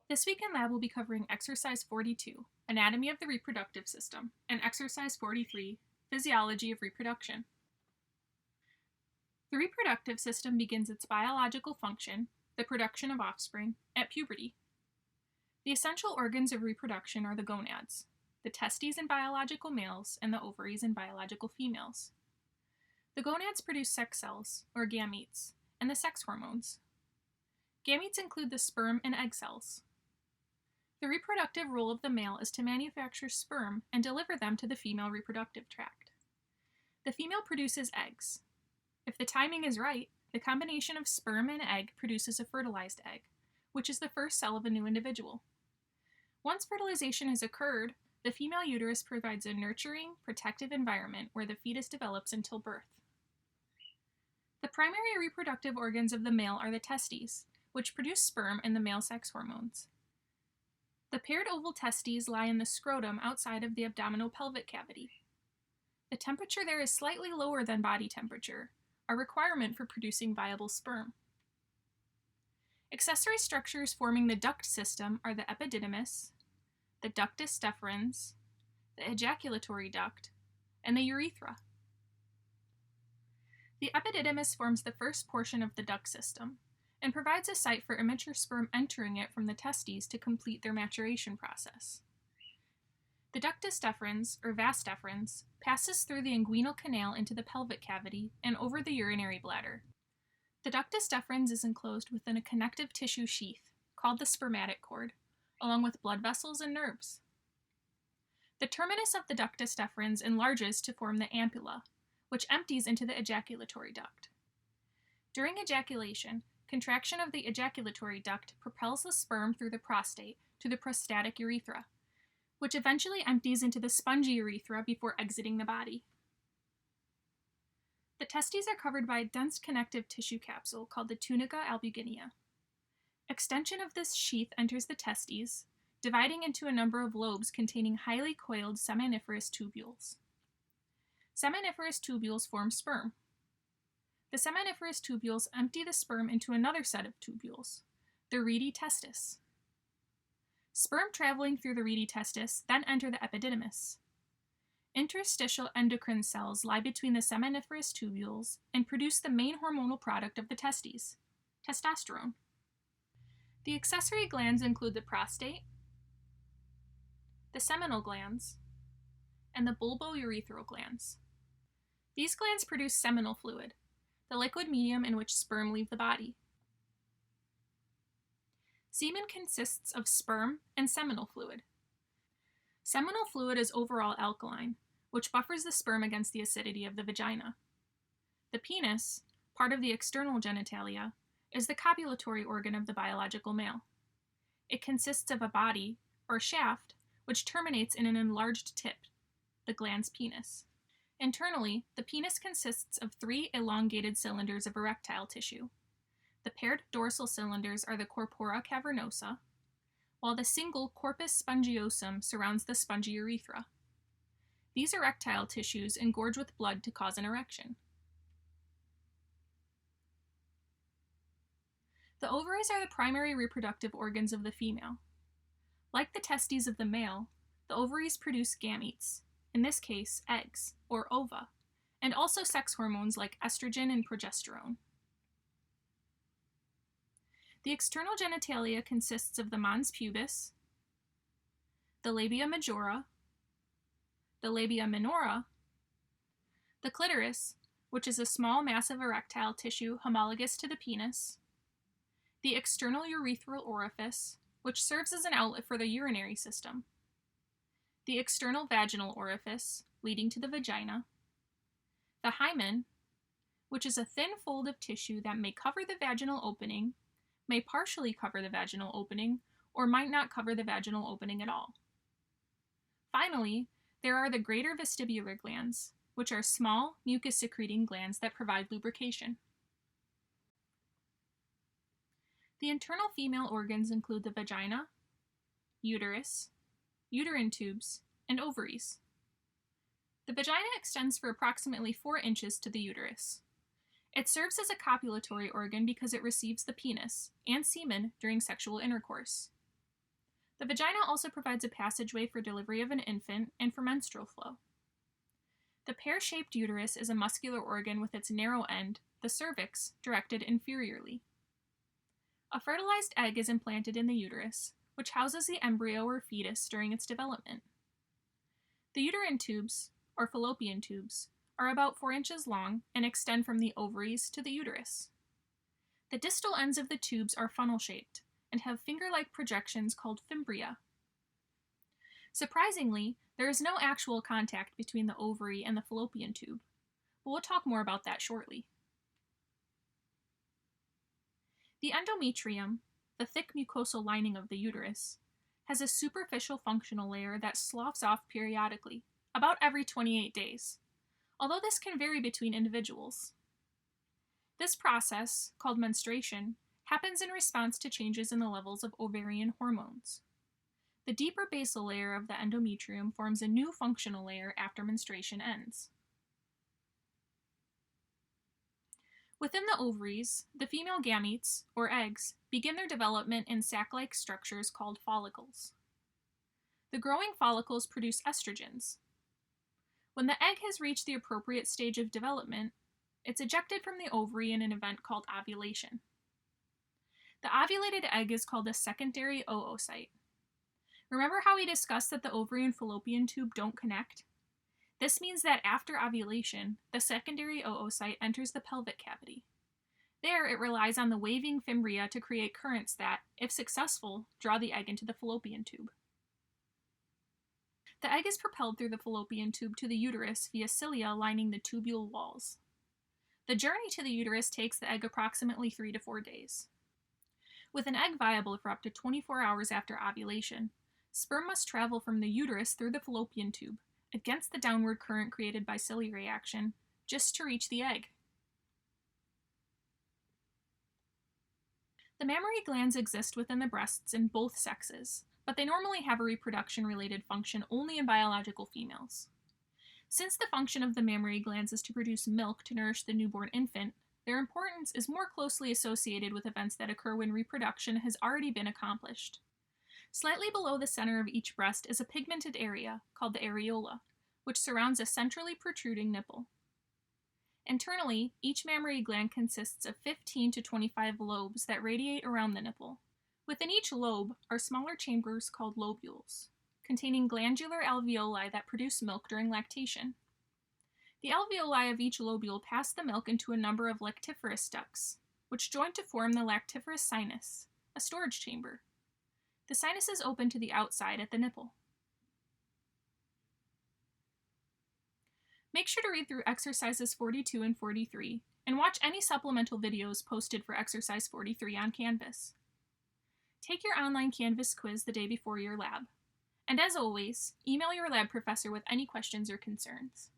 This week in lab, we'll be covering Exercise 42, Anatomy of the Reproductive System, and Exercise 43, Physiology of Reproduction. The reproductive system begins its biological function, the production of offspring, at puberty. The essential organs of reproduction are the gonads, the testes in biological males and the ovaries in biological females. The gonads produce sex cells, or gametes, and the sex hormones. Gametes include the sperm and egg cells. The reproductive role of the male is to manufacture sperm and deliver them to the female reproductive tract. The female produces eggs. If the timing is right, the combination of sperm and egg produces a fertilized egg, which is the first cell of a new individual. Once fertilization has occurred, the female uterus provides a nurturing, protective environment where the fetus develops until birth. The primary reproductive organs of the male are the testes, which produce sperm and the male sex hormones. The paired oval testes lie in the scrotum outside of the abdominal pelvic cavity. The temperature there is slightly lower than body temperature, a requirement for producing viable sperm. Accessory structures forming the duct system are the epididymis, the ductus deferens, the ejaculatory duct, and the urethra. The epididymis forms the first portion of the duct system and provides a site for immature sperm entering it from the testes to complete their maturation process. The ductus deferens, or vas deferens, passes through the inguinal canal into the pelvic cavity and over the urinary bladder. The ductus deferens is enclosed within a connective tissue sheath, called the spermatic cord, along with blood vessels and nerves. The terminus of the ductus deferens enlarges to form the ampulla, which empties into the ejaculatory duct. During ejaculation, contraction of the ejaculatory duct propels the sperm through the prostate to the prostatic urethra, which eventually empties into the spongy urethra before exiting the body. The testes are covered by a dense connective tissue capsule called the tunica albuginea. Extension of this sheath enters the testes, dividing into a number of lobes containing highly coiled seminiferous tubules. Seminiferous tubules form sperm. The seminiferous tubules empty the sperm into another set of tubules, the rete testis. Sperm traveling through the rete testis then enter the epididymis. Interstitial endocrine cells lie between the seminiferous tubules and produce the main hormonal product of the testes, testosterone. The accessory glands include the prostate, the seminal glands, and the bulbourethral glands. These glands produce seminal fluid, the liquid medium in which sperm leave the body. Semen consists of sperm and seminal fluid. Seminal fluid is overall alkaline, which buffers the sperm against the acidity of the vagina. The penis, part of the external genitalia, is the copulatory organ of the biological male. It consists of a body, or shaft, which terminates in an enlarged tip, the glans penis. Internally, the penis consists of 3 elongated cylinders of erectile tissue. The paired dorsal cylinders are the corpora cavernosa, while the single corpus spongiosum surrounds the spongy urethra. These erectile tissues engorge with blood to cause an erection. The ovaries are the primary reproductive organs of the female. Like the testes of the male, the ovaries produce gametes, in this case, eggs, or ova, and also sex hormones like estrogen and progesterone. The external genitalia consists of the mons pubis, the labia majora, the labia minora, the clitoris, which is a small mass of erectile tissue homologous to the penis, the external urethral orifice, which serves as an outlet for the urinary system, the external vaginal orifice, leading to the vagina, the hymen, which is a thin fold of tissue that may cover the vaginal opening, may partially cover the vaginal opening, or might not cover the vaginal opening at all. Finally, there are the greater vestibular glands, which are small, mucus-secreting glands that provide lubrication. The internal female organs include the vagina, uterus, uterine tubes, and ovaries. The vagina extends for approximately 4 inches to the uterus. It serves as a copulatory organ because it receives the penis and semen during sexual intercourse. The vagina also provides a passageway for delivery of an infant and for menstrual flow. The pear-shaped uterus is a muscular organ with its narrow end, the cervix, directed inferiorly. A fertilized egg is implanted in the uterus, which houses the embryo or fetus during its development. The uterine tubes, or fallopian tubes, are about 4 inches long and extend from the ovaries to the uterus. The distal ends of the tubes are funnel-shaped and have finger-like projections called fimbria. Surprisingly, there is no actual contact between the ovary and the fallopian tube, but we'll talk more about that shortly. The endometrium, the thick mucosal lining of the uterus, has a superficial functional layer that sloughs off periodically, about every 28 days, although this can vary between individuals. This process, called menstruation, happens in response to changes in the levels of ovarian hormones. The deeper basal layer of the endometrium forms a new functional layer after menstruation ends. Within the ovaries, the female gametes, or eggs, begin their development in sac-like structures called follicles. The growing follicles produce estrogens. When the egg has reached the appropriate stage of development, it's ejected from the ovary in an event called ovulation. The ovulated egg is called a secondary oocyte. Remember how we discussed that the ovary and fallopian tube don't connect? This means that after ovulation, the secondary oocyte enters the pelvic cavity. There, it relies on the waving fimbria to create currents that, if successful, draw the egg into the fallopian tube. The egg is propelled through the fallopian tube to the uterus via cilia lining the tubule walls. The journey to the uterus takes the egg approximately 3 to 4 days. With an egg viable for up to 24 hours after ovulation, sperm must travel from the uterus through the fallopian tube, against the downward current created by ciliary action, just to reach the egg. The mammary glands exist within the breasts in both sexes, but they normally have a reproduction-related function only in biological females. Since the function of the mammary glands is to produce milk to nourish the newborn infant, their importance is more closely associated with events that occur when reproduction has already been accomplished. Slightly below the center of each breast is a pigmented area, called the areola, which surrounds a centrally protruding nipple. Internally, each mammary gland consists of 15 to 25 lobes that radiate around the nipple. Within each lobe are smaller chambers called lobules, containing glandular alveoli that produce milk during lactation. The alveoli of each lobule pass the milk into a number of lactiferous ducts, which join to form the lactiferous sinus, a storage chamber. The sinus is open to the outside at the nipple. Make sure to read through exercises 42 and 43, and watch any supplemental videos posted for exercise 43 on Canvas. Take your online Canvas quiz the day before your lab. And as always, email your lab professor with any questions or concerns.